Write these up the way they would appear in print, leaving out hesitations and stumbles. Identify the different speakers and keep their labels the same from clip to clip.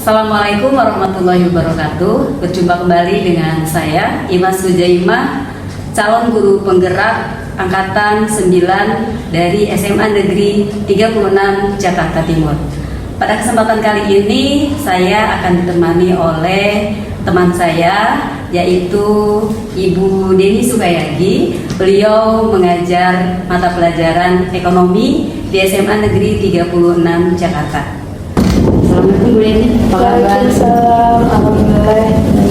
Speaker 1: Assalamualaikum warahmatullahi wabarakatuh. Berjumpa kembali dengan saya Imas Sujaimah, calon guru penggerak angkatan 9 dari SMA Negeri 36 Jakarta Timur. Pada kesempatan kali ini saya akan ditemani oleh teman saya, yaitu Ibu Deni Sukayadi. Beliau mengajar mata pelajaran ekonomi di SMA Negeri 36 Jakarta. Assalamualaikum Bu Deni, apa kabar?
Speaker 2: Waalaikumsalam, alhamdulillah.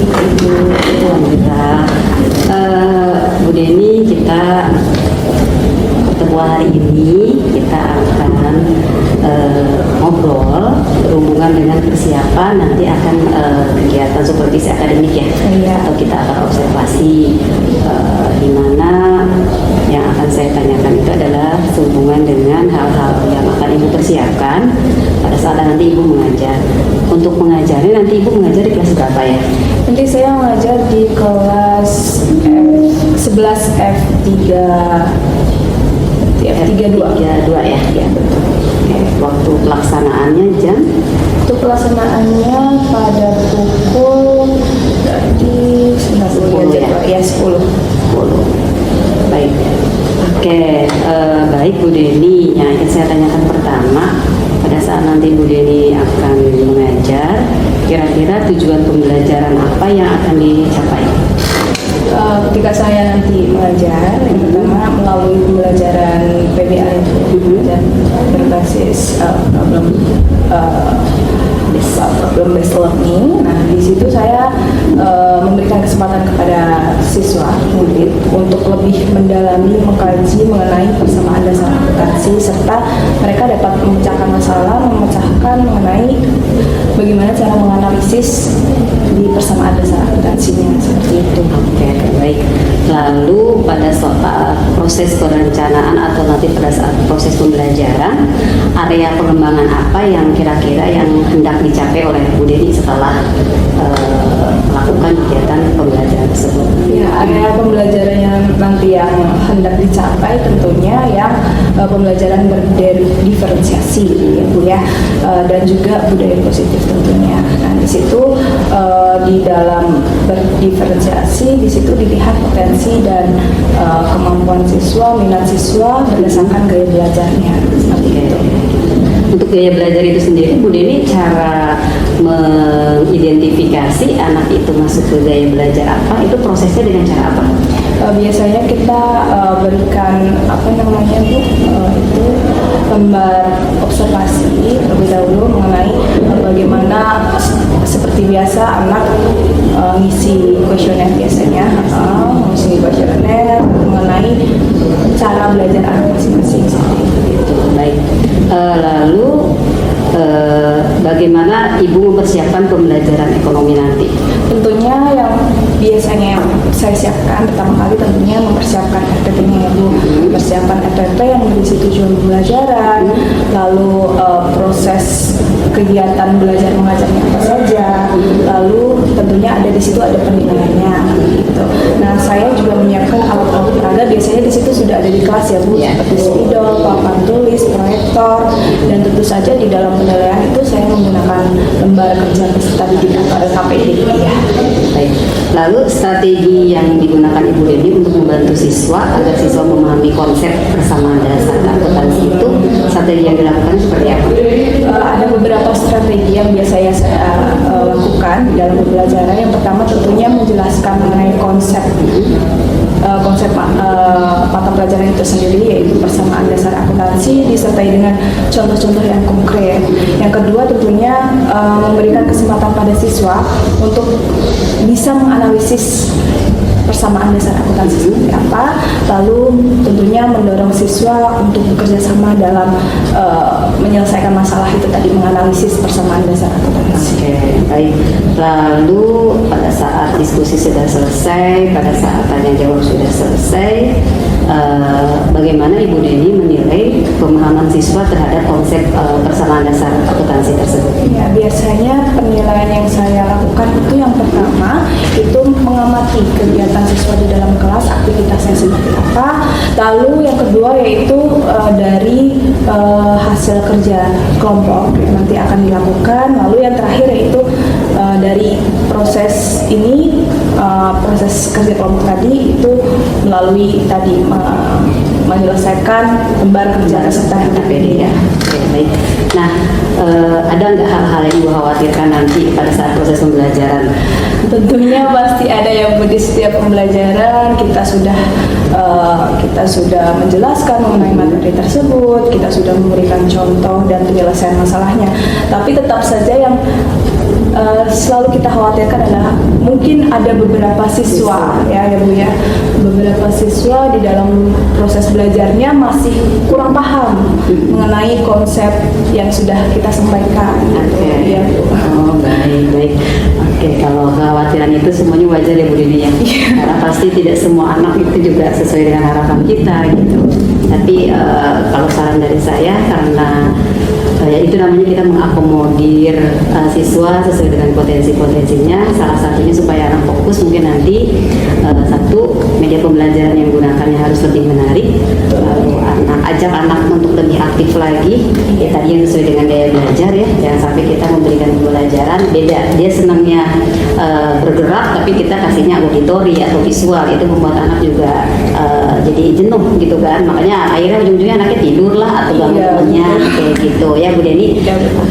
Speaker 1: Ibu, alhamdulillah. Bu Deni, kita pertemuan hari ini kita akan ngobrol berhubungan dengan persiapan nanti akan kegiatan supervisi akademik ya.
Speaker 2: Iya.
Speaker 1: Atau kita akan observasi di mana yang akan saya tanyakan itu adalah sehubungan dengan hal-hal yang akan Ibu persiapkan pada saat nanti Ibu mengajar. Untuk mengajarnya nanti Ibu mengajar di kelas berapa ya?
Speaker 2: Nanti saya mengajar di kelas 11 F3 F32
Speaker 1: ya? Ya, betul. Oke, waktu pelaksanaannya jam?
Speaker 2: Untuk pelaksanaannya pada pukul berarti
Speaker 1: 10 ya?
Speaker 2: Ya 10.
Speaker 1: Baik. Oke, baik Bu Deni. Yang akan saya tanyakan pertama, pada saat nanti Bu Deni akan mengajar, kira-kira tujuan pembelajaran apa yang akan dicapai?
Speaker 2: Ketika saya nanti mengajar, yang pertama melalui pembelajaran PBA itu dan berbasis problem based learning. Nah, di situ saya memberikan kesempatan kepada siswa murid untuk lebih mendalami, mengkaji mengenai persamaan dasar akuntansi, serta mereka dapat memecahkan masalah, memecahkan mengenai bagaimana cara menganalisis di persamaan dasar akuntansinya, seperti itu.
Speaker 1: Oke, baik. Lalu pada saat proses perencanaan atau nanti pada saat proses pembelajaran, area pengembangan apa yang kira-kira yang hendak dicapai oleh Bu Deni setelah melakukan kegiatan pembelajaran tersebut?
Speaker 2: Ya, area pembelajaran yang nanti yang hendak dicapai tentunya yang pembelajaran berdiferensiasi ya Bu ya, dan juga budaya positif tentunya. Nah, di situ di dalam berdiferensiasi, di situ dilihat potensi dan kemampuan siswa, minat siswa berdasarkan gaya belajarnya seperti itu.
Speaker 1: Untuk gaya belajar itu sendiri, Bu Deni, cara mengidentifikasi anak itu masuk ke gaya belajar apa, itu prosesnya dengan cara apa?
Speaker 2: Biasanya kita berikan itu lembar observasi terlebih dahulu mengenai bagaimana seperti biasa anak ngisi kuesioner biasanya, ngisi kuesioner mengenai cara belajar anak masing-masing seperti itu.
Speaker 1: Baik. Lalu bagaimana Ibu mempersiapkan pembelajaran ekonomi nanti?
Speaker 2: Tentunya yang biasanya yang saya siapkan pertama kali tentunya mempersiapkan FPP-nya ya Bu. Persiapan FPP yang berisi tujuan pembelajaran, lalu proses kegiatan belajar mengajarnya apa saja, lalu tentunya ada di situ ada penilaiannya gitu. Nah, saya juga menyiapkan alat-alat peraga, biasanya di situ sudah ada di kelas ya Bu, seperti spidol, papan tulis, proyektor, dan tentu saja di dalam penilaian itu saya menggunakan lembar kerja peserta didik atau LKPD ya.
Speaker 1: Baik. Lalu strategi yang digunakan Ibu Deni untuk membantu siswa agar siswa memahami konsep persamaan dasar akuntansi itu, strategi yang dilakukan seperti apa?
Speaker 2: Ada beberapa strategi yang biasanya saya lakukan di dalam pembelajaran. Yang pertama tentunya menjelaskan mengenai konsep mata pelajaran itu sendiri, yaitu persamaan dasar akuntansi disertai dengan contoh-contoh yang konkret. Yang kedua tentunya memberikan kesempatan pada siswa untuk bisa menganalisis persamaan dasar akuntansi seperti apa, lalu tentunya mendorong siswa untuk bekerja sama dalam menyelesaikan masalah itu tadi, menganalisis persamaan dasar akuntansi.
Speaker 1: Oke, baik. Lalu pada saat diskusi sudah selesai, pada saat tanya jawab sudah selesai, bagaimana Ibu Deni menilai pemahaman siswa terhadap konsep persamaan dasar akuntansi tersebut?
Speaker 2: Ya, biasanya penilaian yang saya lakukan itu yang pertama itu mengamati kegiatan siswa di dalam kelas, aktivitasnya seperti apa. Lalu yang kedua yaitu dari hasil kerja kelompok yang nanti akan dilakukan. Lalu yang terakhir yaitu dari proses ini, proses kerja kelompok tadi itu melalui tadi menyelesaikan lembar kerja kesertaan KPD ya.
Speaker 1: Oke, baik. Nah, ada nggak hal-hal yang Ibu khawatirkan nanti pada saat proses pembelajaran?
Speaker 2: Tentunya pasti ada yang di setiap pembelajaran kita sudah menjelaskan mengenai materi tersebut, kita sudah memberikan contoh dan penyelesaian masalahnya. Tapi tetap saja yang selalu kita khawatirkan adalah mungkin ada beberapa siswa ya Bu ya, beberapa siswa di dalam proses belajarnya masih kurang paham mengenai konsep yang sudah kita sampaikan.
Speaker 1: Oke.
Speaker 2: Ya, Bu.
Speaker 1: Oh, baik. Oke, kalau kekhawatiran itu semuanya wajar ya Bu Dini ya. Karena pasti tidak semua anak itu juga sesuai dengan harapan kita gitu. Tapi kalau saran dari saya, karena ya itu namanya kita mengakomodir siswa sesuai dengan potensi-potensinya. Salah satunya supaya anak fokus, mungkin nanti satu, media pembelajaran yang gunakannya harus lebih menarik. Lalu ajak anak untuk lebih aktif lagi. Ya tadi yang sesuai dengan gaya belajar ya. Jangan sampai kita memberikan pembelajaran beda. Dia senangnya bergerak, tapi kita kasihnya auditori atau visual, itu membuat anak juga jadi jenuh gitu kan. Makanya akhirnya ujung-ujungnya anaknya tidur lah atau bangun temannya kayak gitu ya Bu Deni.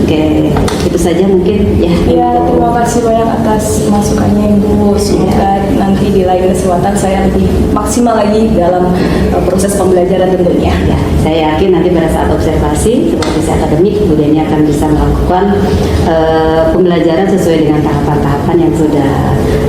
Speaker 1: Oke, itu saja mungkin ya.
Speaker 2: Ya, terima kasih banyak atas masukannya Ibu. Semoga nanti di lain kesempatan saya lebih maksimal lagi dalam proses pembelajaran tentunya.
Speaker 1: Ya, saya yakin nanti pada saat observasi supervisi akademik Bu Deni akan bisa melakukan pembelajaran sesuai dengan tahapan-tahapan yang sudah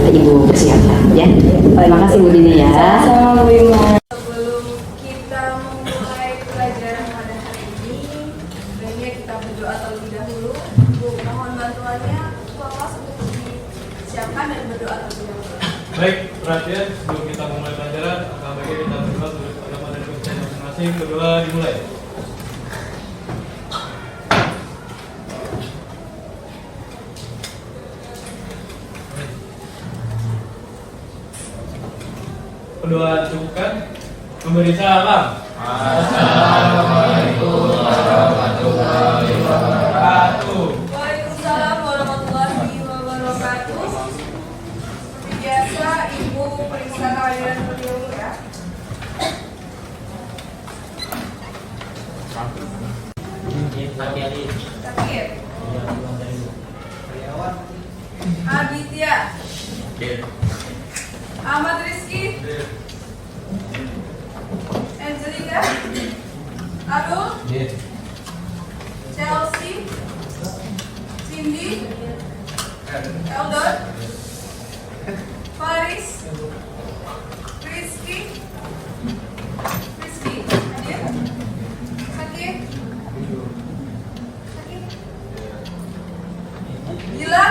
Speaker 1: Ibu persiapkan ya. Terima kasih Bu Deni ya.
Speaker 2: Sama-sama Bu Ima.
Speaker 3: Sebelum kita memulai pelajaran pada hari ini, sebaiknya kita berdoa terlebih dahulu. Bu, mohon bantuannya ketua kelas untuk disiapkan dan berdoa terlebih dahulu.
Speaker 4: Baik, perhatian sebelum kita memulai pelajaran, akan baiknya kita berdoa untuk agama dan kepercayaan masing-masing. Berdoa dimulai. Berdoa cukupkan. Memberi salam. Assalamualaikum warahmatullahi wabarakatuh.
Speaker 3: Waalaikumsalam warahmatullahi wabarakatuh. Seperti biasa, Ibu periksa kehadiran terlebih dahulu ya. Sakit. Aditya. Ahmad Rizky. Angelika. Abdul. Chelsea. Cindy. Eldon. Faris. Rizky. Hadir. Sakit. Gila.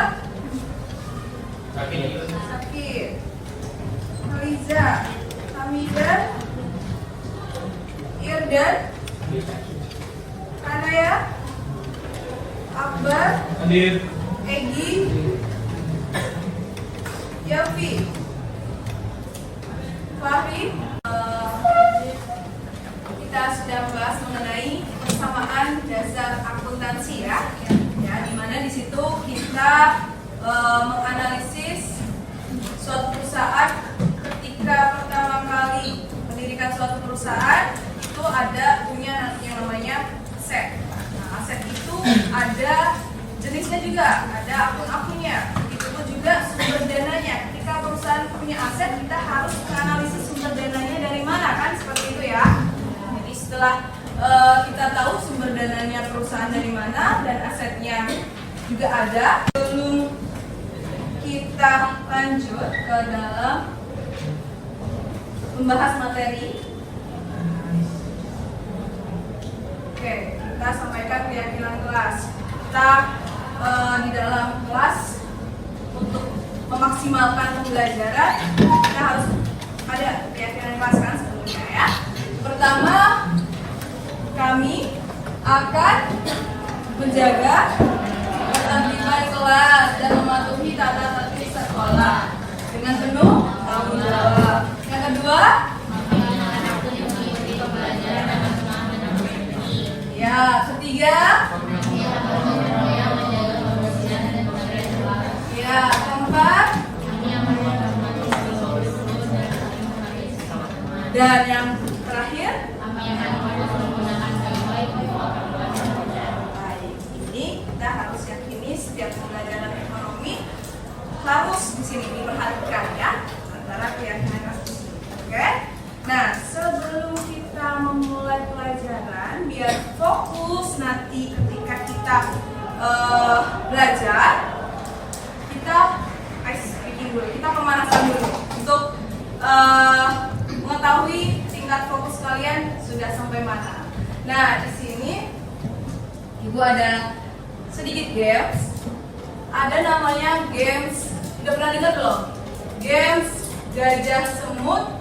Speaker 3: Sakit. Liza, Hamidan, Irdan, Anaya, Akbar,
Speaker 4: Hadir.
Speaker 3: Egi, Yafi, Fahri. Kita sudah bahas mengenai persamaan dasar akuntansi ya, di mana di situ kita menganalisis suatu perusahaan. Ketika pertama kali mendirikan suatu perusahaan itu ada punya yang namanya aset. Nah, aset itu ada jenisnya juga, ada akun-akunnya. Begitupun juga sumber dananya. Ketika perusahaan punya aset, kita harus menganalisis sumber dananya dari mana kan, seperti itu ya. Jadi setelah kita tahu sumber dananya perusahaan dari mana dan asetnya juga ada, sebelum kita lanjut ke dalam membahas materi. Oke, kita sampaikan keyakinan kelas. Kita di dalam kelas untuk memaksimalkan pembelajaran kita harus ada keyakinan kelas kan sebelumnya ya. Pertama, kami akan menjaga ketertiban kelas dan mematuhi tata tertib sekolah dengan penuh tanggung jawab. Yang kedua, ya, Ya, ketiga. Ya, keempat. Dan yang terakhir. Baik, ini kita harus yakini setiap pembelajaran ekonomi harus di sini diperhatikan ya antara keyakinan. Oke. Nah, sebelum kita memulai pelajaran, biar fokus nanti ketika kita belajar, kita ice breaking dulu, kita pemanasan dulu untuk mengetahui tingkat fokus kalian sudah sampai mana. Nah, di sini Ibu ada sedikit games. Ada namanya games, udah pernah dengar belum? Games gajah semut,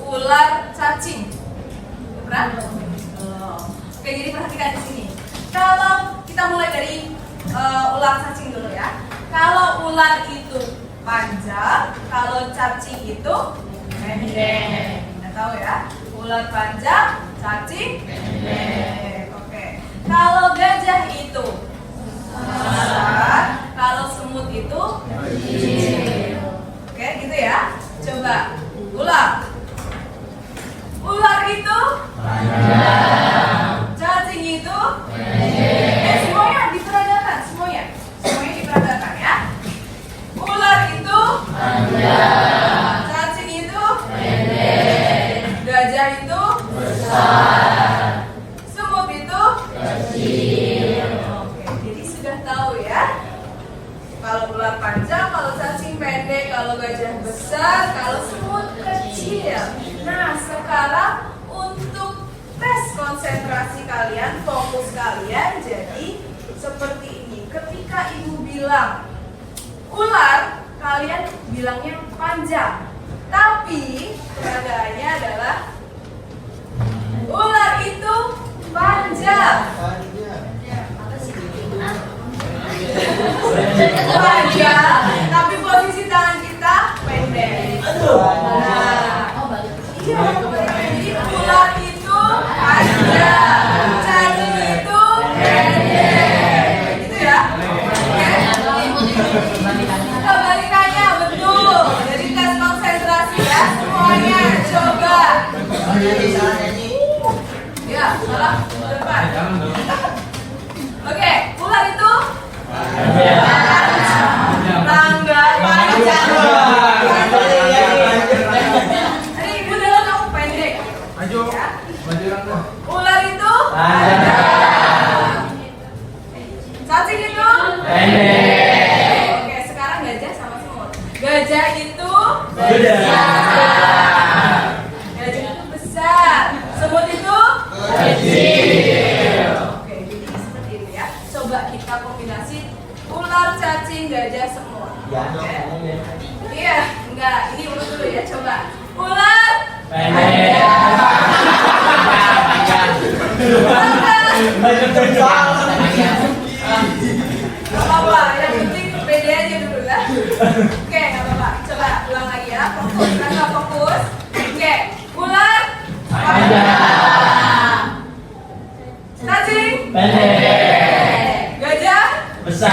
Speaker 3: ular cacing. Udah pernah? Oke, jadi perhatikan di sini. Kalau kita mulai dari ular cacing dulu ya. Kalau ular itu panjang, kalau cacing itu pendek. Kita tahu ya. Ular panjang, cacing pendek. Oke. Kalau gajah itu besar, kalau semut itu kecil. Oke, gitu ya. Coba ulang. Ular itu cacing itu semuanya diperagakan, semuanya diperagakan ya. Ular itu cacing itu gajah itu besar, semut itu kecil. Oke, jadi sudah tahu ya. Kalau ular panjang, kalau cacing pendek, kalau gajah besar, kalau semut kecil. Nah, sekarang untuk tes konsentrasi kalian, fokus kalian jadi seperti ini. Ketika Ibu bilang ular, kalian bilangnya panjang. Tapi peragaannya adalah ular itu panjang. Panjang, tapi posisi tangan kita pendek. Iya, jadi ular itu panjang, cacing itu pendek. Gitu ya. Kebalikannya betul. Jadi tes konsentrasi ya semuanya. Coba. Ya, salah. Depan. Oke, ular itu panjang. Ini Ibu dalam kamu pendek.
Speaker 4: Maju. Maju Rangga.
Speaker 3: Ular itu panjang. Cacing itu pendek. Oke, sekarang gajah sama semut. Gajah itu besar. Gajah itu besar. Semut itu kecil. Oke, jadi seperti itu ya. Coba kita kombinasi ular, cacing, gajah, semut. Oke. Iya, enggak. Ini urut dulu ya. Coba. Ular pendek. Gak apa-apa, yang penting pede aja dulu ya. Oke, gak apa-apa. Coba ulang lagi ya. Fokus, Rangga fokus. Oke, ular panjang, cacing pendek, gajah besar,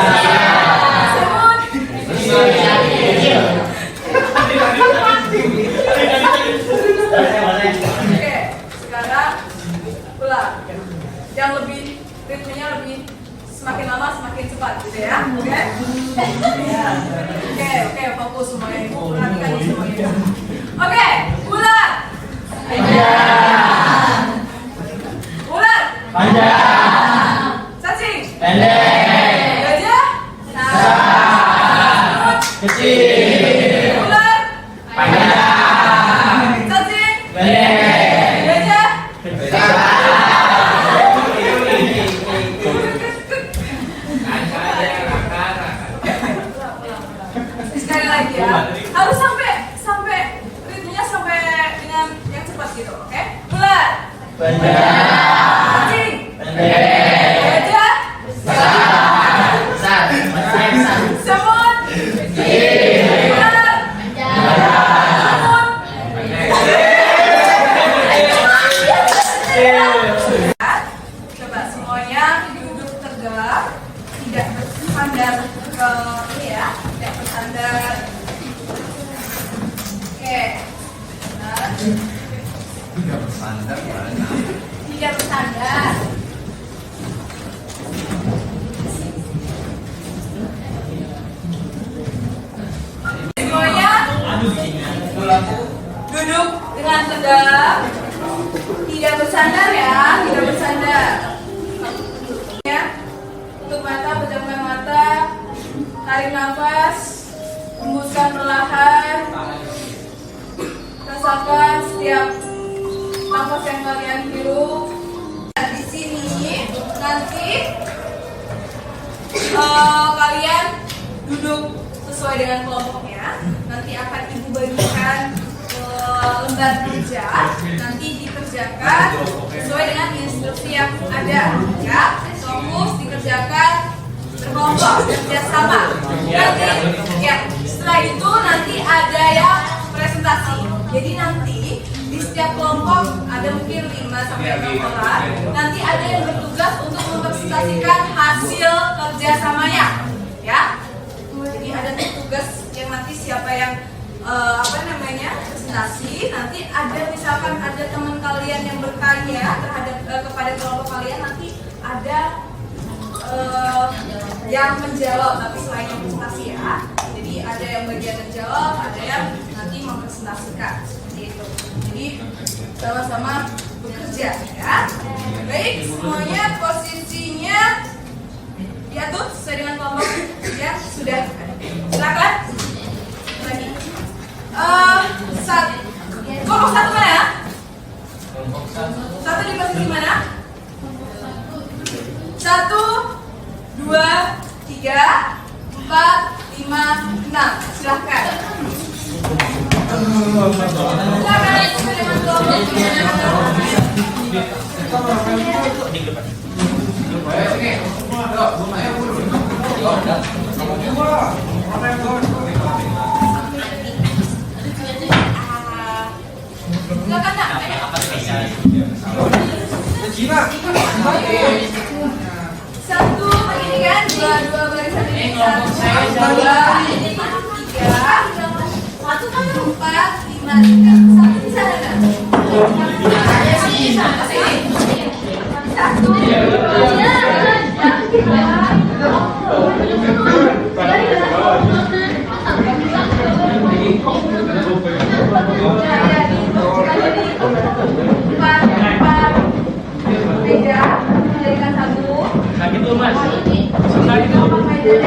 Speaker 3: semut kecil. Oke, sekarang ulang. Yang lebih ritmenya lebih semakin lama semakin cepat gitu ya. Oke? Oke, fokus semuanya. Ibu perhatikan ini semuanya. Oke, ular panjang, ular panjang, cacing pendek, gajah besar, semut kecil, ular panjang, cacing pendek, gajah besar. Sekali lagi ya, harus sampai ritmenya sampai dengan yang cepat gitu, oke? Ular cacing pendek, gajah besar, semut kecil, ular semut pendek. Coba biar bersandar. Semuanya duduk dengan tegak, tidak bersandar ya, tidak bersandar. Ya, tutup mata, pejamkan mata, tarik nafas, hembuskan perlahan. Rasakan setiap nafas yang kalian hirup. Di sini nanti kalian duduk sesuai dengan kelompoknya. Nanti akan ibu bagikan lembar kerja. Nanti dikerjakan sesuai dengan instruksi yang ada. Ya, fokus dikerjakan berkelompok, kerjasama. Nanti, ya, setelah itu nanti ada yang presentasi. Jadi nanti di setiap kelompok ada mungkin 5 sampai 6 orang. Nanti ada yang bertugas untuk mempresentasikan hasil kerjasamanya, ya. Jadi ada tugas yang nanti siapa yang presentasi. Nanti ada misalkan ada teman kalian yang bertanya terhadap kepada kelompok kalian, nanti ada yang menjawab tapi selain yang presentasi ya. Jadi ada yang bagian menjawab, ada yang nanti mempresentasikan seperti itu. Jadi sama-sama bekerja ya. Baik, semuanya posisinya diatur sesuai dengan kelompok ya. Sudah. Silakan. Lagi. Kelompok satu mana ya? Satu di posisi mana? 1, 2, 3, 4, 5, 6. Silahkan. Satu begini kan, dua barisan ini. 1, 2, 3, 4, 5, 6. Satu di sana kan? Satu. Meja dijadikan satu.
Speaker 4: Gitu mas.
Speaker 3: Meja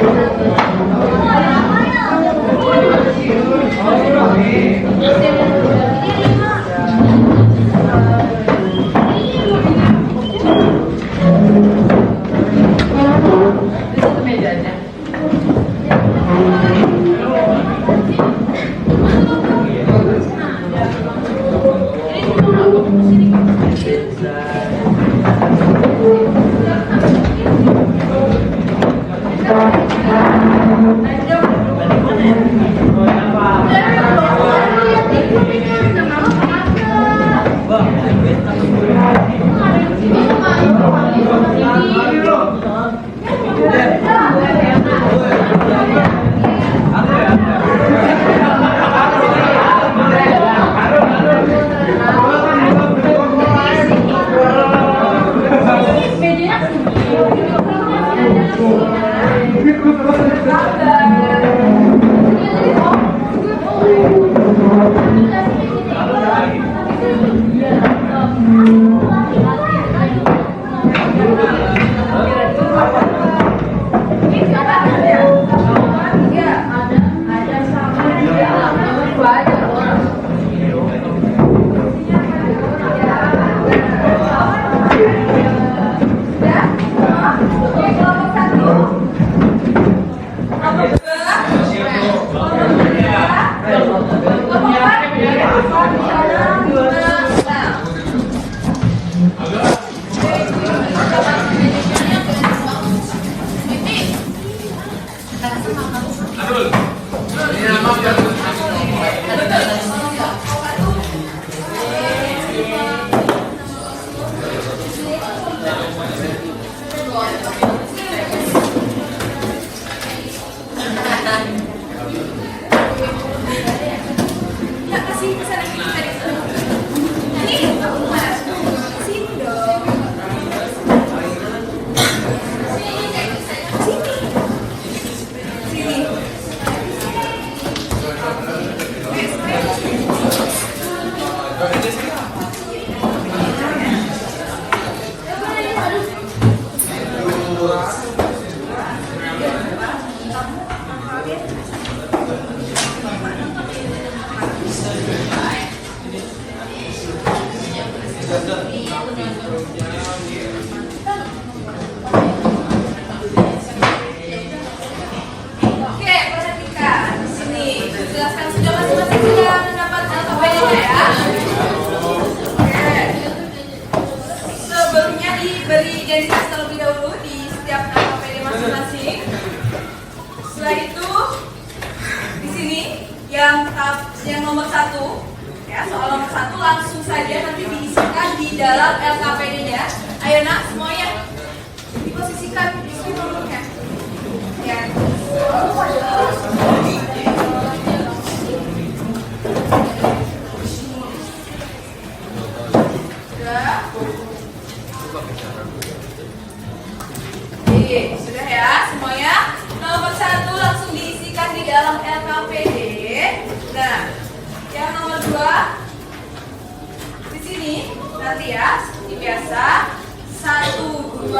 Speaker 3: diberi identitas terlebih dahulu di setiap LKPD masing-masing. Setelah itu di sini yang nomor 1 ya, soal nomor 1 langsung saja nanti diisikan di dalam LKPD-nya. Ayo nak semuanya diposisikan di sini nomornya. Ya. Sudah ya semuanya. Nomor 1 langsung diisikan di dalam LKPD. Nah, yang nomor 2 di sini nanti ya seperti biasa 1, 2,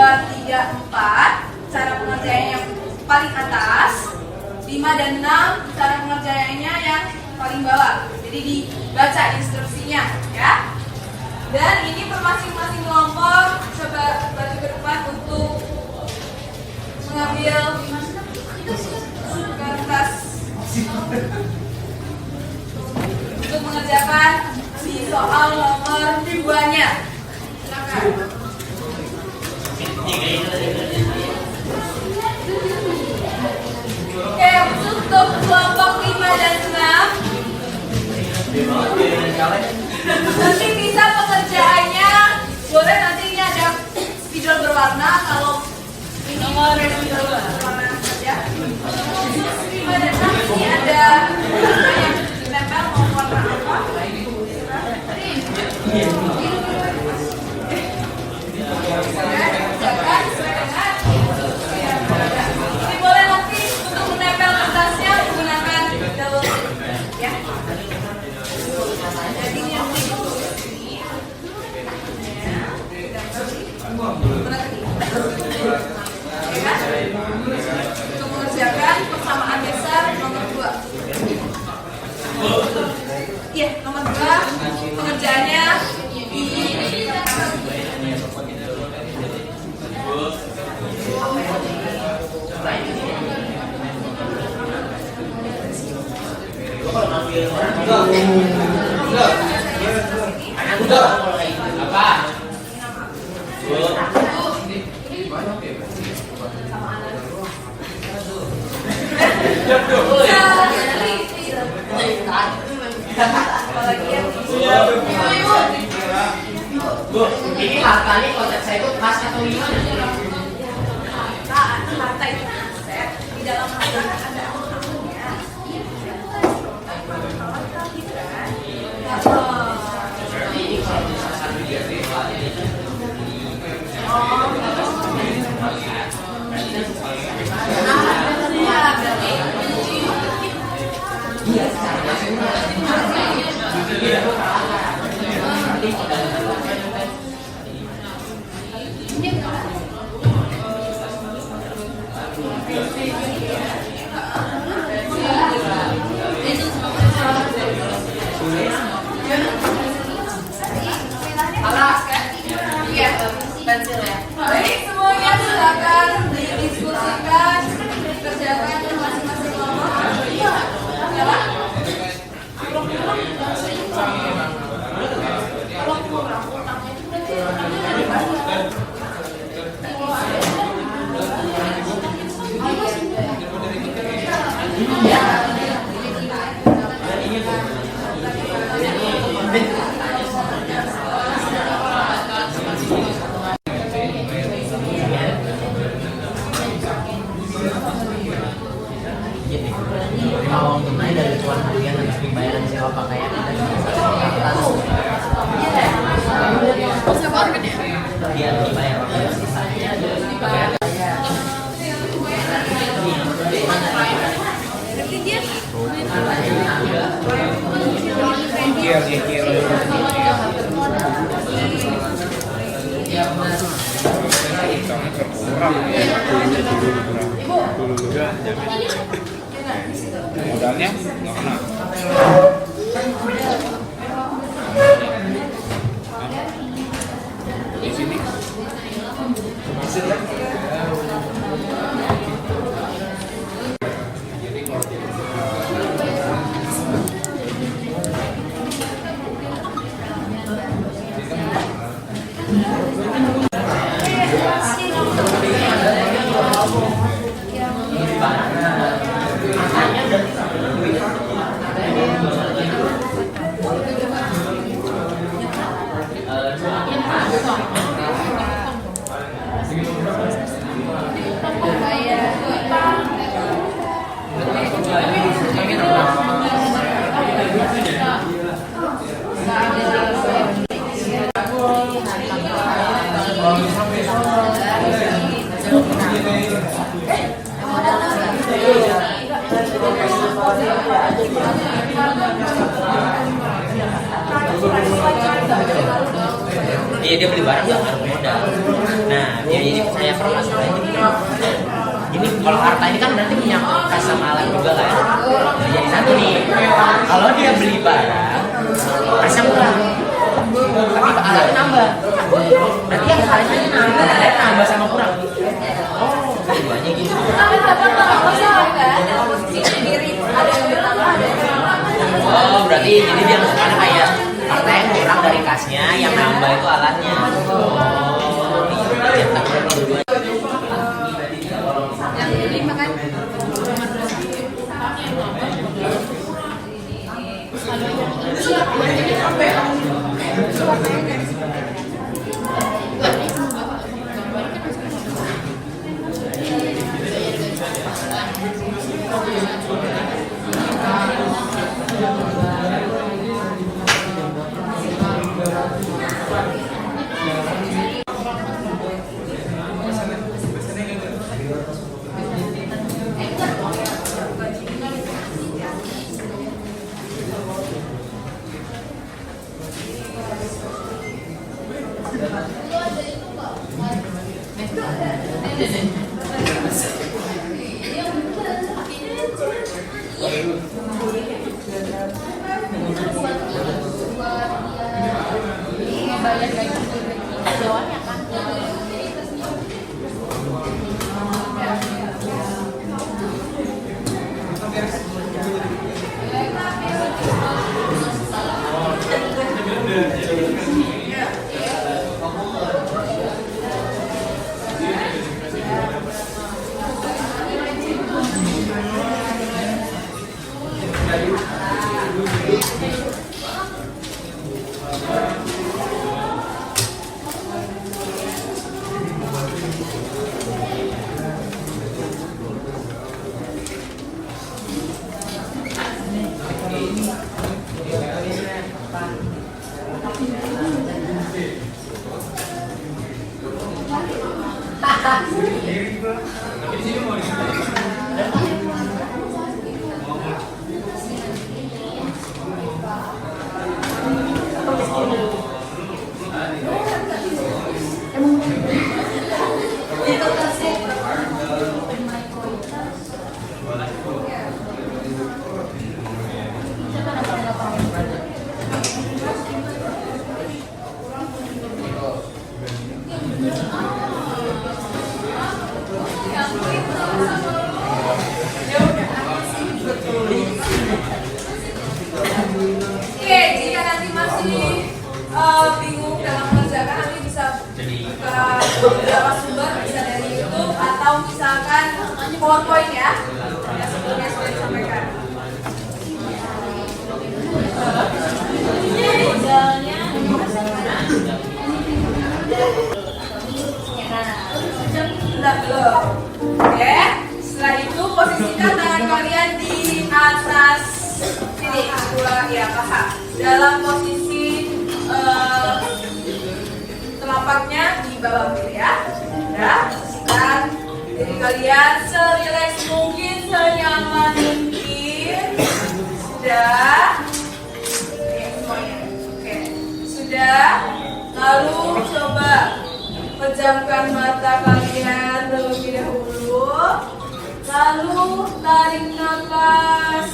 Speaker 3: 3, 4 cara pengerjaannya yang paling atas, 5 dan 6 cara pengerjaannya yang paling bawah. Jadi dibaca instruksinya ya. Dan ini per masing-masing kelompok coba baju ke depan untuk mengambil kertas untuk mengerjakan si soal nomor 2-nya. Silakan. Oke, untuk kelompok 5 dan 6 nanti bisa pengerjaannya boleh, nanti ini ada spidol berwarna. Kalau ini nomor berwarna saja. Untuk 5 dan 6 ini ada yang ditempel mau warna apa? Ini boleh nanti untuk menempel kertasnya menggunakan double ya. Jadi yang ini untuk mengerjakan persamaan dasar nomor 2. Iya, nomor 2 pengerjaannya di
Speaker 5: Ini hartanya konsep saya itu pas atau gimana?
Speaker 3: Harta itu aset, di dalam harta ada akunnya.
Speaker 5: Pensil ya.
Speaker 3: Baik, semuanya silakan didiskusikan, kerjakan masing-masing kelompok. Silakan.
Speaker 5: Uang tunai dari tuan harian habis pembayaran sewa pakaian ada di dia dibayar sisanya
Speaker 6: modalnya nggak kena. Di sini.
Speaker 5: Iya, dia beli barang nggak ngaruh modal. Nah, dia jadi saya permasalahan ini kalau harta ini kan berarti punya kas sama alat juga kan. Jadi satu nih, kalau dia beli barang kasnya kurang, tapi alatnya nambah. Berarti yang harganya nambah sama kurang. Oh, keduanya gitu. Oh, berarti jadi dia ada kayak harta yang kurang dari kasnya, yang nambah itu alatnya. Oh, iya.
Speaker 3: Yang ini makan. Oke, jika nanti masih bingung dalam mengerjakan, nanti bisa buka beberapa sumber, bisa dari YouTube atau misalkan PowerPoint ya, yang sebelumnya sudah disampaikan. Sudah belum? Oke, setelah itu posisikan tangan kalian di atas sini, dua ya paha. Dalam posisi telapaknya di bawah gitu ya. Sudah, posisikan diri kalian serileks mungkin, senyaman mungkin. Sudah. Oke, semuanya. Oke, sudah. Lalu coba pejamkan mata kalian terlebih dahulu. Lalu tarik nafas.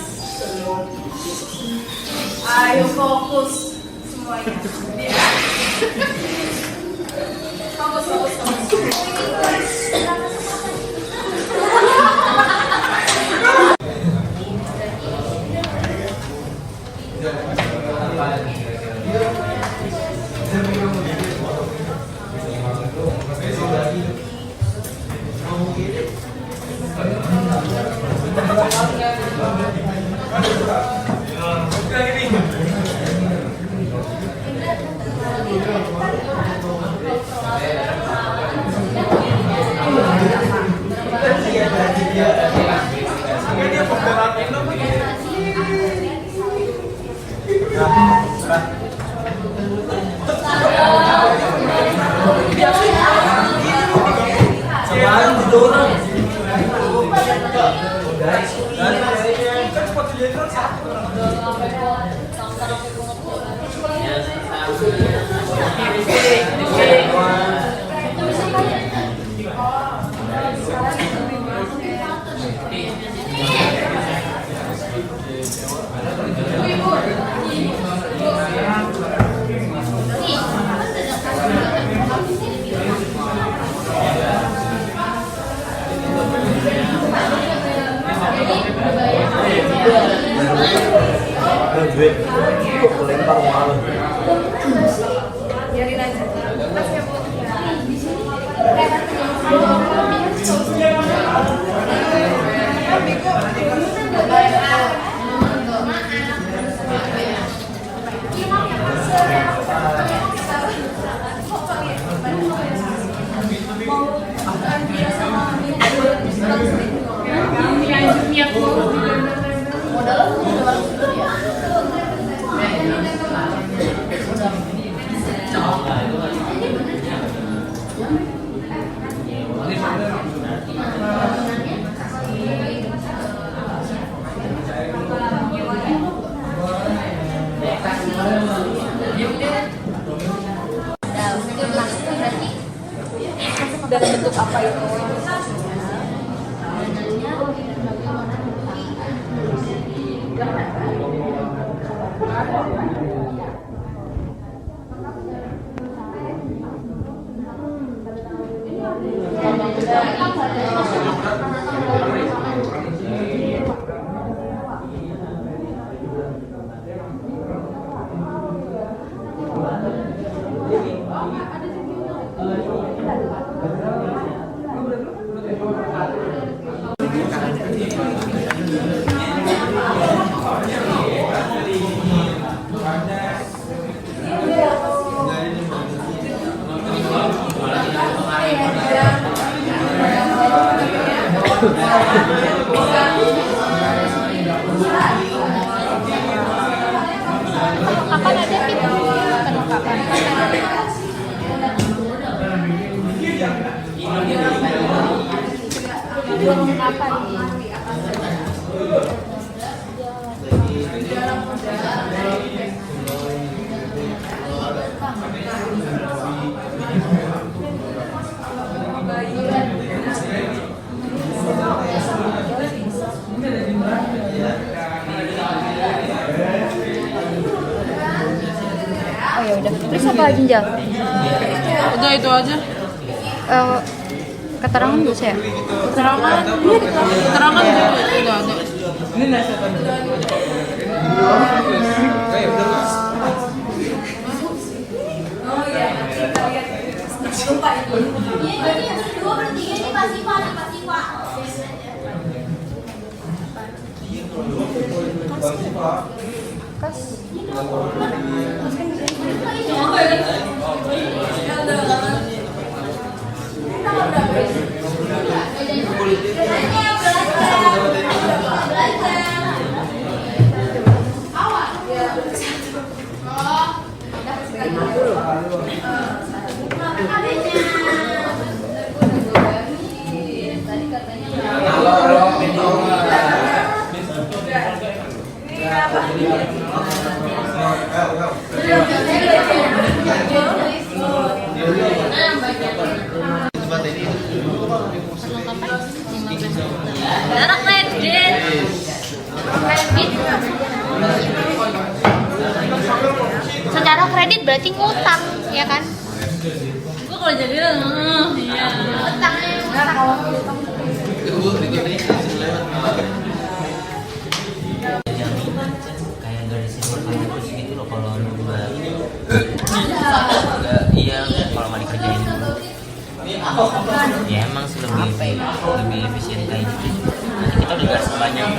Speaker 3: Ayo fokus semuanya. Ya. Fokus, fokus, fokus.
Speaker 2: Dalam bentuk apa itu?
Speaker 7: Kapan ada tim penangkapan? Oh ya udah. Terus apa lagi Jal?
Speaker 3: Udah itu aja.
Speaker 7: Keterangan bisa ya?
Speaker 3: Keterangan juga udah ada.
Speaker 7: Secara kredit berarti ngutang, ya kan?
Speaker 3: Gua kalau jadi iya.
Speaker 5: Kayak garisnya makanya terus gitu loh kalau nambah. Iya, kalau nggak dikerjain dulu. Ya emang sih lebih efisien kayak gitu. Nanti kita udah garis banyak.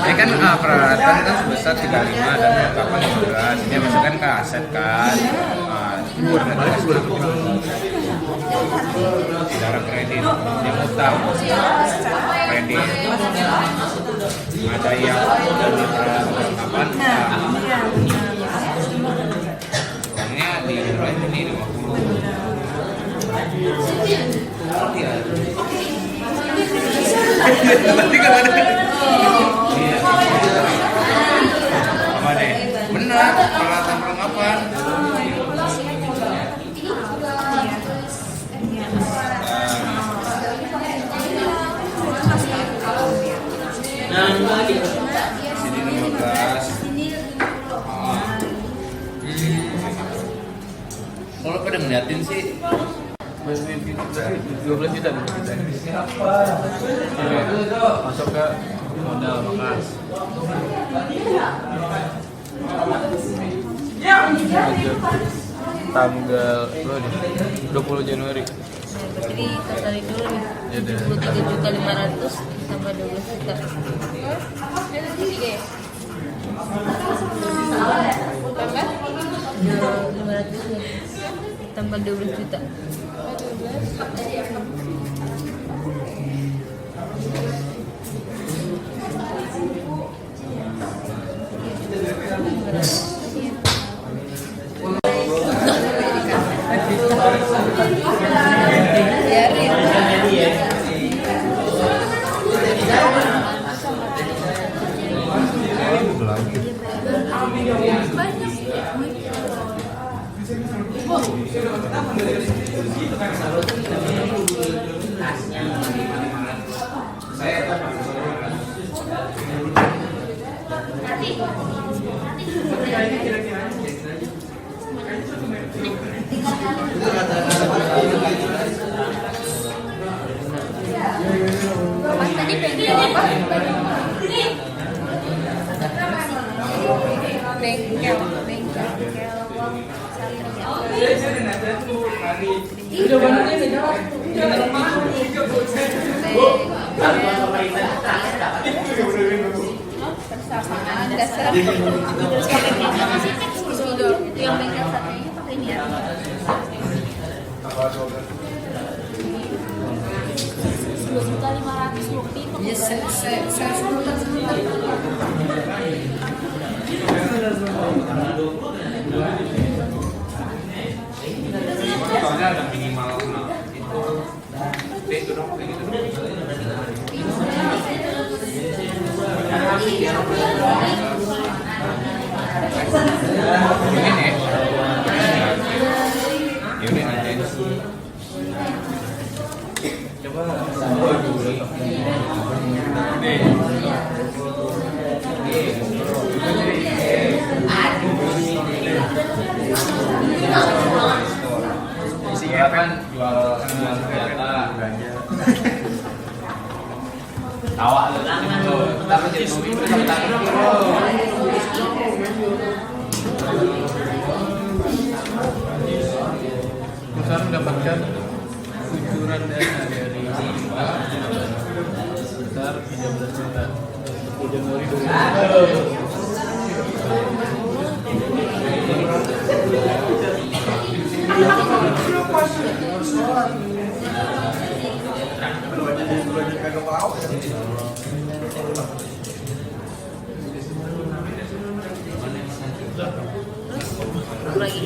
Speaker 6: Ini kan peralatan kan sebesar 35 dan kelengkapan 15. Ini masukkan ke aset kan. Secara kredit, dia utang, kredit. Ada yang kelengkapan, uangnya dimulai ini 50. Tadi kan ada. Apa deh? Benar, peralatan perlengkapan.
Speaker 5: Nah, coba lagi.
Speaker 6: Sini 15. Kalau pada ngeliatin sih
Speaker 4: 12 juta. Masuk ke modal makas. Tanggal 20 Januari.
Speaker 8: Berarti tarik dulu nih.
Speaker 4: Ya udah.
Speaker 8: 73.500 tambah 12 juta. Tambah 500 nih. Tambah 12 juta.
Speaker 7: Mas tadi bengkel apa?
Speaker 8: Bengkel.
Speaker 7: Persamaan dasar. Itu yang bengkel satunya pakai ini ya. 11.500 lebih.
Speaker 8: Ya, saya sebentar.
Speaker 6: soalnya ada minimal itu dong kayak gitu dong. Ini unit aja. Coba ya kan jual senjata ganja. Tawa lu tapi jadi mobil
Speaker 4: Perusahaan mendapatkan kucuran dana dari bank sebesar 13 juta. 10 Januari 2022.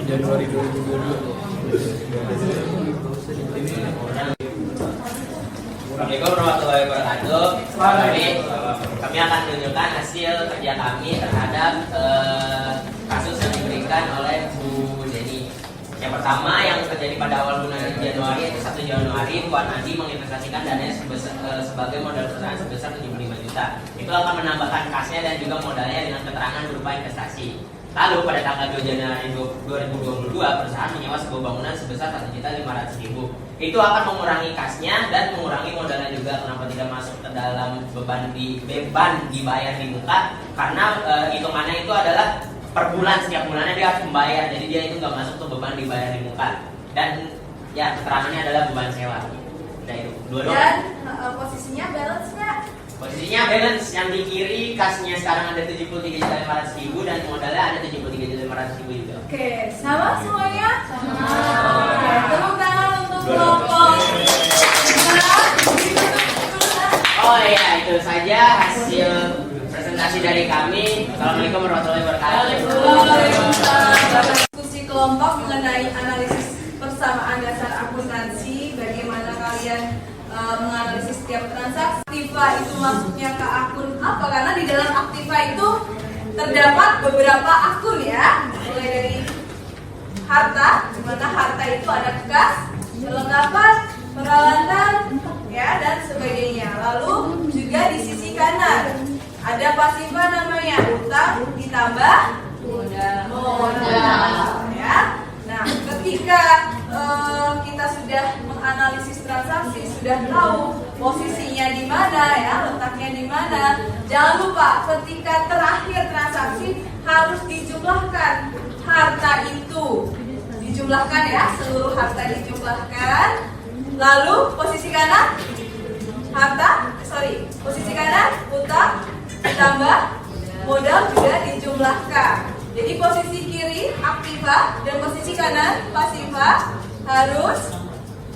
Speaker 4: Januari 2022.
Speaker 5: Assalamualaikum warahmatullahi wabarakatuh. Jadi kami akan menunjukkan hasil kerja kami terhadap kasus yang diberikan oleh Bu Deni. Yang pertama yang terjadi pada awal bulan Januari itu 1 Januari Puan Adi menginvestasikan dananya sebagai modal perusahaan sebesar 75 juta. Itu akan menambahkan kasnya dan juga modalnya dengan keterangan berupa investasi. Lalu pada tanggal 2 Januari 2022 perusahaan menyewa sebuah bangunan sebesar 1.500.000. Itu akan mengurangi kasnya dan mengurangi modalnya juga. Kenapa tidak masuk ke dalam beban dibayar di muka? Karena hitungannya itu adalah per bulan, setiap bulannya dia harus membayar. Jadi dia itu nggak masuk ke beban dibayar di muka. Dan ya keterangannya adalah beban sewa. Udah itu.
Speaker 3: Dan posisinya balance nggak?
Speaker 5: Posisinya balance, yang di kiri kasnya sekarang ada 73.500.000 dan modalnya ada 73.500.000 juga.
Speaker 3: Oke, sama semuanya? Sama. Oke, tepuk tangan untuk kelompok.
Speaker 5: Oh iya, itu saja hasil presentasi dari kami. Assalamualaikum warahmatullahi wabarakatuh.
Speaker 3: Diskusi kelompok mengenai analisis persamaan dasar akuntansi, bagaimana kalian menganalisis setiap transaksi. Aktiva itu masuknya ke akun apa? Karena di dalam Aktiva itu terdapat beberapa akun ya, mulai dari harta, di mana harta itu ada kas, perlengkapan, peralatan, ya dan sebagainya. Lalu juga di sisi kanan pasifa namanya utang ditambah modal ya. Nah, ketika kita sudah menganalisis transaksi, sudah tahu posisinya di mana ya, letaknya di mana. Jangan lupa ketika terakhir transaksi harus dijumlahkan harta itu. Dijumlahkan ya, seluruh harta dijumlahkan. Lalu posisi kanan posisi kanan utang ditambah modal juga dijumlahkan. Jadi posisi kiri aktiva dan posisi kanan pasiva harus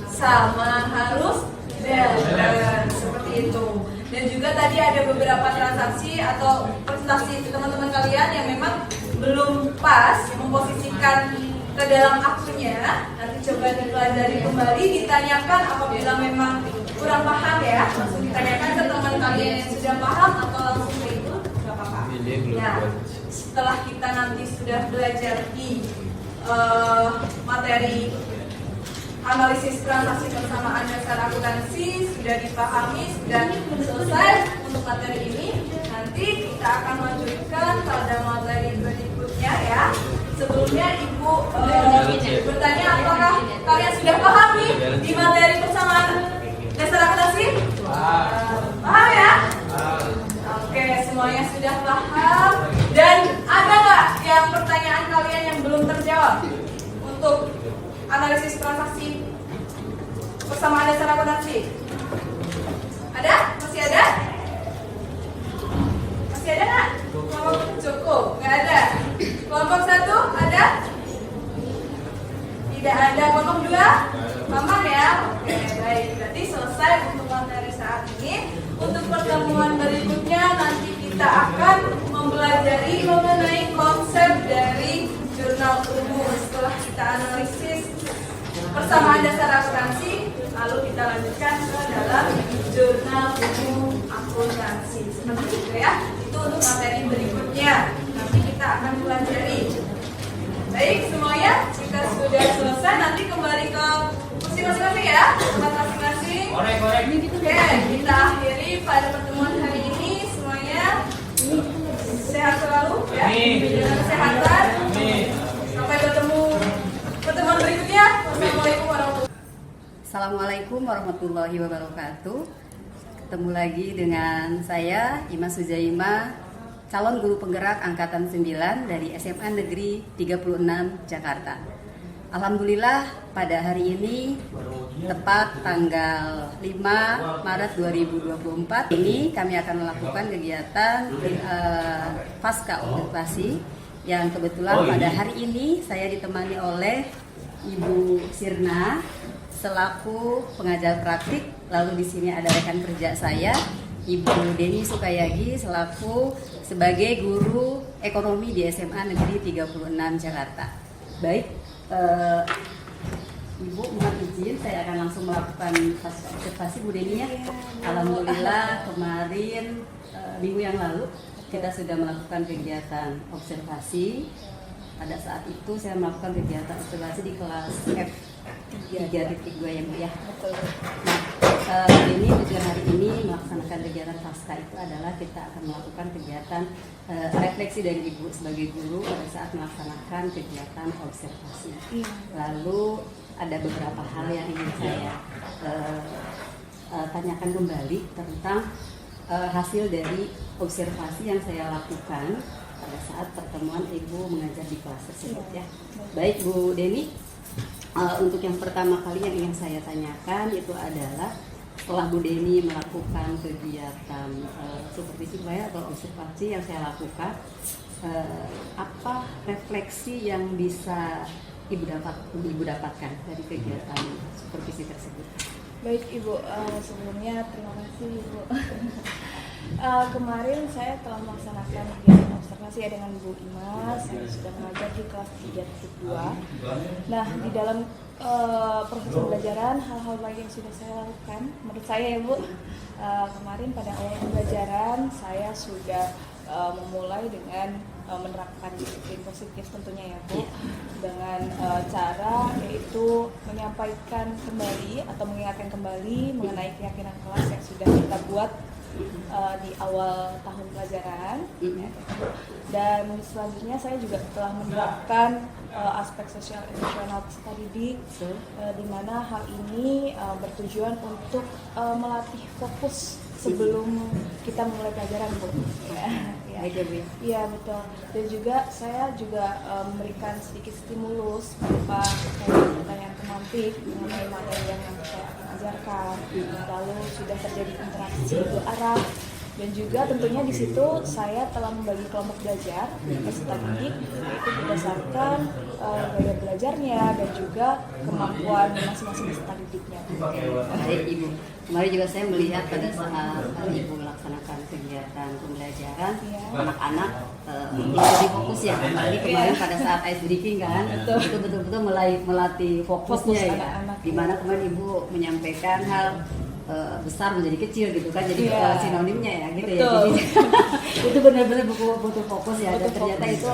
Speaker 3: sama, harus balance seperti itu. Dan juga tadi ada beberapa transaksi atau presentasi teman-teman kalian yang memang belum pas memposisikan ke dalam akunnya. Nanti coba dipelajari kembali, ditanyakan apabila memang kurang paham ya, langsung ditanyakan ke teman kalian yang sudah paham atau langsung ke itu nggak apa-apa. Nah, setelah kita nanti sudah belajar di materi analisis transaksi persamaan dasar akuntansi, sudah dipahami, sudah selesai untuk materi ini, nanti kita akan lanjutkan pada materi berikutnya ya. Sebelumnya Ibu bertanya apakah kalian sudah paham nih di materi persamaan dasar akuntansi? Paham ya? Oke, semuanya sudah paham. Dan ada nggak yang pertanyaan kalian yang belum terjawab untuk analisis transaksi persamaan dasar akuntansi? Ada? Masih ada? Masih ada nggak? Kelompok cukup? Nggak ada. Kelompok 1 ada? Tidak ada. Kelompok 2? Aman ya? Oke, baik. Berarti selesai untuk materi saat ini. Untuk pertemuan berikutnya nanti kita akan mempelajari mengenai konsep dari jurnal umum. Setelah kita analisis persamaan dasar akuntansi, lalu kita lanjutkan ke dalam jurnal umum akuntansi. Seperti itu ya. Itu untuk materi berikutnya. Nanti kita akan pelajari. Baik semuanya, jika sudah selesai nanti kembali ke kursi masing-masing ya, tempat masing-masing. Oke, kita akhiri pada pertemuan hari ini. Semuanya sehat selalu ya, jaga kesehatan. Sampai bertemu pertemuan berikutnya.
Speaker 1: Assalamualaikum warahmatullahi wabarakatuh. Ketemu lagi dengan saya Imas Sujaimah, calon guru penggerak angkatan 9 dari SMA Negeri 36 Jakarta. Alhamdulillah pada hari ini tepat tanggal 5 Maret 2024 ini kami akan melakukan kegiatan pasca observasi yang kebetulan pada hari ini saya ditemani oleh Ibu Sirna selaku pengajar praktik, lalu di sini ada rekan kerja saya Ibu Deni Sukayagi selaku sebagai guru ekonomi di SMA Negeri 36 Jakarta. Baik, Ibu mohon izin saya akan langsung melakukan observasi Bu Deni ya. Alhamdulillah kemarin minggu yang lalu kita sudah melakukan kegiatan observasi. Pada saat itu saya melakukan kegiatan observasi di kelas F3.2 ya Bu ya. Nah, ini tujuan hari ini melaksanakan kegiatan pasca itu adalah kita akan melakukan kegiatan refleksi dari Ibu sebagai guru pada saat melaksanakan kegiatan observasi. Lalu ada beberapa hal yang ingin saya tanyakan kembali tentang hasil dari observasi yang saya lakukan pada saat pertemuan Ibu mengajar di kelas tersebut ya. Baik Bu Deni, untuk yang pertama kali yang ingin saya tanyakan itu adalah setelah Bu Deni melakukan kegiatan supervisi atau observasi yang saya lakukan, apa refleksi yang bisa Ibu dapatkan dari kegiatan supervisi tersebut?
Speaker 2: Baik Ibu, sebelumnya terima kasih Ibu. Kemarin saya telah melaksanakan kegiatan observasi ya dengan Bu Imas, saya sudah mengajar di kelas 3.2. Nah, di dalam proses pembelajaran hal-hal baik yang sudah saya lakukan, menurut saya ya Bu, kemarin pada awal pembelajaran saya sudah memulai dengan menerapkan disiplin positif tentunya ya Bu, dengan cara yaitu menyampaikan kembali atau mengingatkan kembali mengenai keyakinan kelas yang sudah kita buat di awal tahun pelajaran. Dan selanjutnya saya juga telah menerapkan aspek sosial emosional peserta didik, di mana hal ini bertujuan untuk melatih fokus sebelum kita memulai pelajaran, Bu.
Speaker 1: Baik ya, Bu.
Speaker 2: Iya, betul. Dan juga saya juga memberikan sedikit stimulus berupa pertanyaan pemantik mengenai materi yang saya akan ajarkan. Lalu sudah terjadi interaksi dua arah. Dan juga tentunya di situ saya telah membagi kelompok belajar peserta didik, yaitu berdasarkan gaya belajarnya dan juga kemampuan masing-masing peserta didiknya.
Speaker 1: Baik Ibu, kemarin juga saya melihat pada saat Ibu melaksanakan kegiatan pembelajaran anak-anak lebih fokus ya, apalagi kemarin pada saat ice breaking kan, itu betul-betul melatih fokusnya ya, dimana kemarin Ibu menyampaikan hal besar menjadi kecil gitu kan, jadi sinonimnya ya gitu.
Speaker 2: Betul.
Speaker 1: Ya, jadi itu benar-benar butuh fokus ya, dan ternyata itu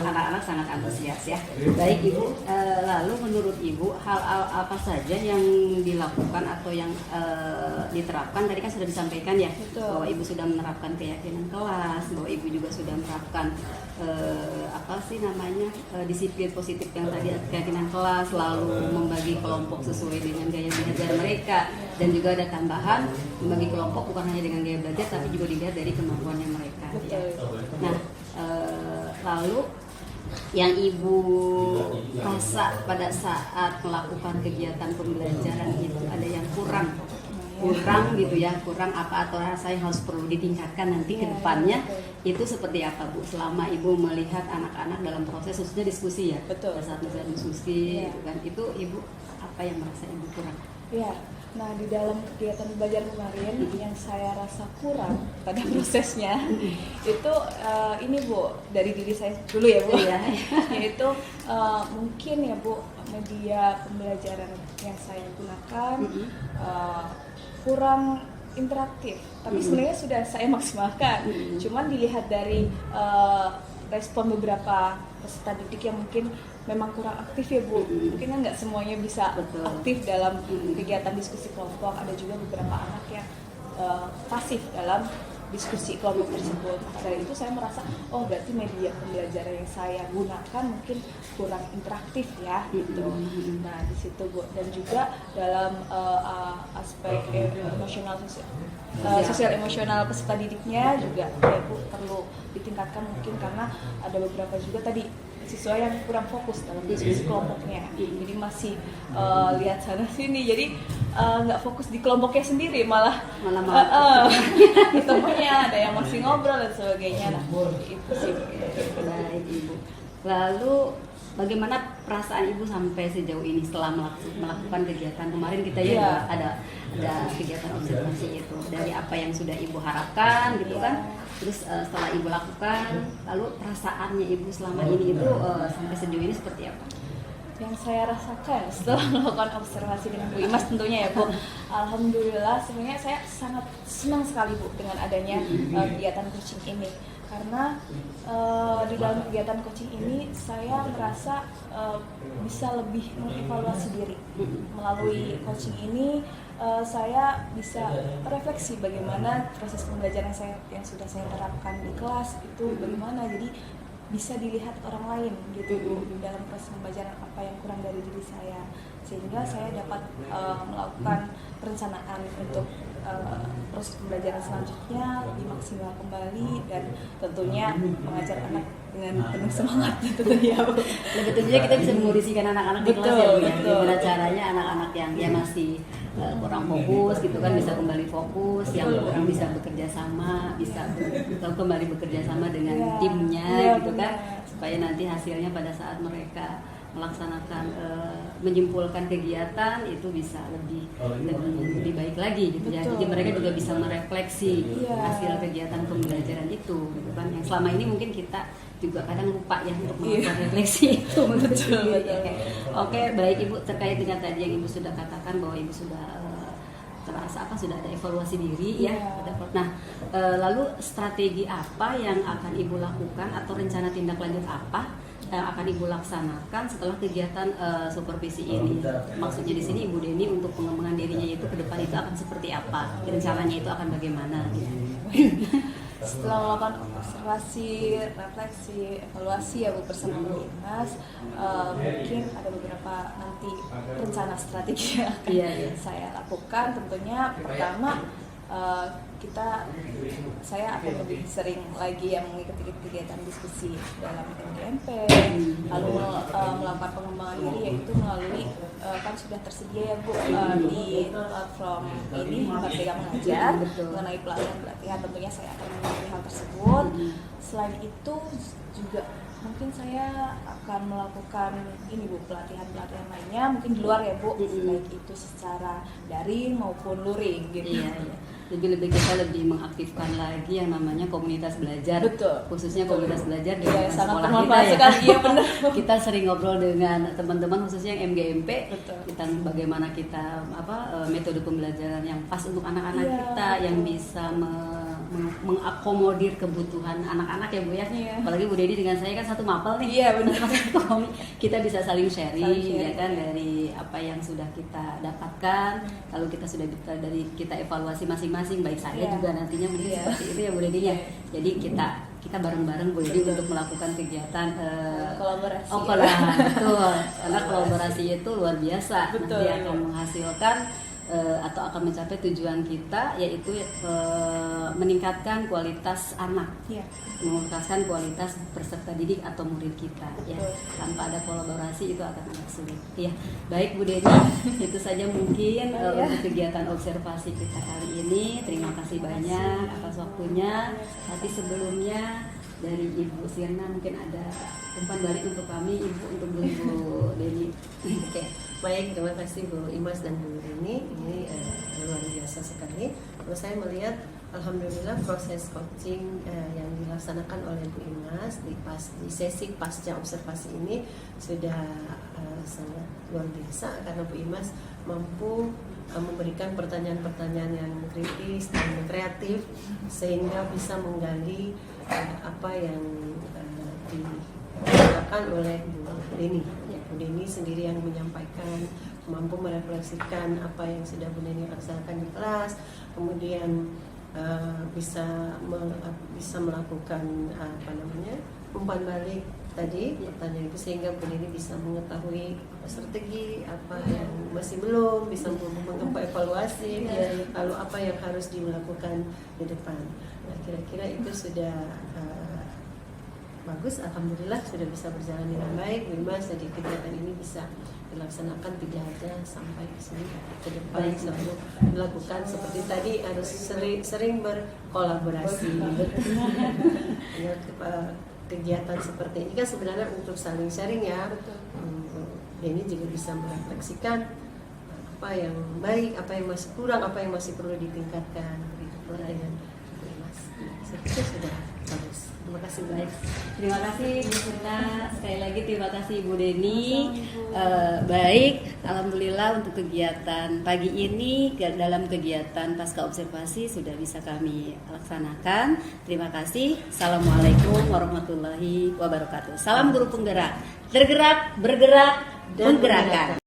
Speaker 1: anak-anak sangat antusias ya. Baik Ibu, lalu menurut Ibu hal apa saja yang dilakukan atau yang diterapkan, tadi kan sudah disampaikan ya. Betul. Bahwa Ibu sudah menerapkan keyakinan kelas, bahwa Ibu juga sudah menerapkan disiplin positif yang tadi, keyakinan kelas, lalu membagi kelompok sesuai dengan gaya belajar mereka, dan juga ada tambahan membagi kelompok bukan hanya dengan gaya belajar tapi juga dilihat dari kemampuannya mereka. Ya. Nah, lalu yang Ibu rasa pada saat melakukan kegiatan pembelajaran itu ada yang kurang gitu ya, kurang apa atau rasa yang harus perlu ditingkatkan nanti ke depannya, itu seperti apa Bu selama Ibu melihat anak-anak dalam proses khususnya diskusi ya. Betul. Pada saat misalnya diskusi gitu kan, itu Ibu apa yang merasa Ibu kurang?
Speaker 2: Iya. Nah, di dalam kegiatan belajar kemarin yang saya rasa kurang pada prosesnya itu ini Bu, dari diri saya dulu ya Bu, yaitu mungkin ya Bu, media pembelajaran yang saya gunakan kurang interaktif, tapi sebenarnya sudah saya maksimalkan. Cuman dilihat dari respon beberapa peserta didik yang mungkin memang kurang aktif ya Bu, mungkin kan nggak semuanya bisa aktif dalam kegiatan diskusi kelompok. Ada juga beberapa anak yang pasif dalam diskusi kelompok tersebut. Dari itu saya merasa, oh berarti media pembelajaran yang saya gunakan mungkin kurang interaktif ya gitu. Nah di situ Bu, dan juga dalam aspek emosional sosial emosional peserta didiknya juga ya Bu perlu ditingkatkan mungkin, karena ada beberapa juga tadi siswa yang kurang fokus dalam diskusi kelompoknya, jadi masih lihat sana sini, jadi nggak fokus di kelompoknya sendiri, malah ketemunya ada yang masih ngobrol dan sebagainya. Nah itu sih.
Speaker 1: Baik Ibu, lalu bagaimana perasaan Ibu sampai sejauh ini setelah melakukan kegiatan kemarin kita ya ada kegiatan observasi itu, dari apa yang sudah Ibu harapkan gitu kan, terus setelah Ibu lakukan, lalu perasaannya Ibu selama ini itu sampai sejauh ini seperti apa?
Speaker 2: Yang saya rasakan setelah melakukan observasi dengan Bu Imas tentunya ya Bu, alhamdulillah sebenarnya saya sangat senang sekali Bu dengan adanya kegiatan coaching ini, karena di dalam kegiatan coaching ini saya merasa bisa lebih mengevaluasi diri. Melalui coaching ini saya bisa refleksi bagaimana proses pembelajaran saya yang sudah saya terapkan di kelas itu bagaimana, jadi bisa dilihat orang lain gitu Bu dalam proses pembelajaran apa yang kurang dari diri saya, sehingga saya dapat melakukan perencanaan untuk proses pembelajaran selanjutnya lebih maksimal kembali, dan tentunya mengajar anak dengan penuh semangat gitu ya Bu.
Speaker 1: Lebih tentunya kita bisa mengondisikan anak-anak di kelas ya Bu ya. Gimana caranya anak-anak yang ya masih kurang fokus gitu kan bisa kembali fokus, yang kurang bisa bekerja sama bisa kembali bekerja sama dengan timnya gitu kan, supaya nanti hasilnya pada saat mereka melaksanakan menyimpulkan kegiatan itu bisa lebih baik lagi gitu ya. Jadi mereka juga bisa merefleksi hasil kegiatan pembelajaran itu gitu kan, yang selama ini mungkin kita juga kadang lupa ya untuk melakukan refleksi itu. Oke, baik Ibu, terkait dengan tadi yang Ibu sudah katakan bahwa Ibu sudah terasa sudah ada evaluasi diri ya. Nah, lalu strategi apa yang akan Ibu lakukan atau rencana tindak lanjut apa akan Ibu laksanakan setelah kegiatan supervisi ini. Maksudnya di sini Ibu Deni untuk pengembangan dirinya itu ke depan itu akan seperti apa? Rencananya itu akan bagaimana?
Speaker 2: Setelah melakukan observasi, refleksi, evaluasi ya Bu bersama Bu Imas, mungkin ada beberapa nanti rencana strategi yang akan saya lakukan. Tentunya pertama saya akan lebih sering lagi yang mengikuti kegiatan diskusi dalam MGMP, lalu melakukan pengembangan diri yaitu melalui kan sudah tersedia ya Bu di platform ini Merdeka Mengajar mengenai pelatihan. Tentunya saya akan mengikuti hal tersebut. Selain itu juga mungkin saya akan melakukan ini Bu, pelatihan lainnya mungkin di luar ya Bu, baik itu secara daring maupun luring gitu.
Speaker 1: Iya. Lebih kita lebih mengaktifkan lagi yang namanya komunitas belajar.
Speaker 2: Betul.
Speaker 1: Khususnya komunitas belajar di
Speaker 2: sangat
Speaker 1: sekolah kita
Speaker 2: bermanfaat
Speaker 1: ya.
Speaker 2: sekali. Iya benar.
Speaker 1: Kita sering ngobrol dengan teman-teman khususnya yang MGMP.
Speaker 2: Betul.
Speaker 1: Tentang bagaimana kita metode pembelajaran yang pas untuk anak-anak kita yang bisa mengakomodir kebutuhan anak-anak ya Bu ya. Apalagi Bu Deni dengan saya kan satu mapel nih. Iya benar. Kita bisa saling sharing ya kan dari apa yang sudah kita dapatkan, lalu kita sudah dari kita evaluasi masing-masing, baik saya juga nantinya mungkin seperti itu ya Bu Deni ya. Jadi kita bareng-bareng Bu Deni untuk melakukan kegiatan
Speaker 2: kolaborasi.
Speaker 1: Betul. Karena kolaborasi itu luar biasa.
Speaker 2: Betul.
Speaker 1: Nanti akan menghasilkan atau akan mencapai tujuan kita yaitu meningkatkan kualitas anak, meningkatkan kualitas peserta didik atau murid kita ya. Tanpa ada kolaborasi itu akan agak sulit ya. Baik Bu Deni, itu saja mungkin untuk kegiatan observasi kita kali ini. Terima kasih banyak atas waktunya. Tapi sebelumnya dari Ibu Sirna mungkin ada umpan balik untuk kami, Ibu, untuk Bu Deni.
Speaker 9: Oke. Baik, terima kasih Bu Imas dan Bu Deni. Ini luar biasa sekali. Terus saya melihat, alhamdulillah proses coaching yang dilaksanakan oleh Bu Imas di sesi pasca observasi ini sudah sangat luar biasa karena Bu Imas mampu memberikan pertanyaan-pertanyaan yang kritis dan kreatif sehingga bisa menggali apa yang dikatakan oleh Bu Deni. Bu Deni sendiri yang menyampaikan, mampu merefleksikan apa yang sudah Bu Deni laksanakan di kelas, kemudian bisa melakukan umpan balik tadi pertanyaan itu sehingga Bu Deni bisa mengetahui strategi apa yang masih belum, bisa mengevaluasi lalu apa yang harus dilakukan di depan. Nah, kira-kira itu sudah bagus, alhamdulillah sudah bisa berjalan dengan baik. Bu Imas, jadi kegiatan ini bisa dilaksanakan tidak aja sampai ke sini ke depan selalu dilakukan seperti tadi harus sering berkolaborasi. Ya, kegiatan seperti ini kan sebenarnya untuk saling sharing ya. Ini juga bisa merefleksikan apa yang baik, apa yang masih kurang, apa yang masih perlu ditingkatkan. Dengan Bu Imas, itu sudah bagus. Terima kasih baik.
Speaker 1: Terima kasih Bu Sirna. Sekali lagi terima kasih Bu Deni. Baik, alhamdulillah untuk kegiatan pagi ini dalam kegiatan pasca observasi sudah bisa kami laksanakan. Terima kasih. Assalamualaikum warahmatullahi wabarakatuh. Salam guru penggerak. Tergerak, bergerak, menggerakkan.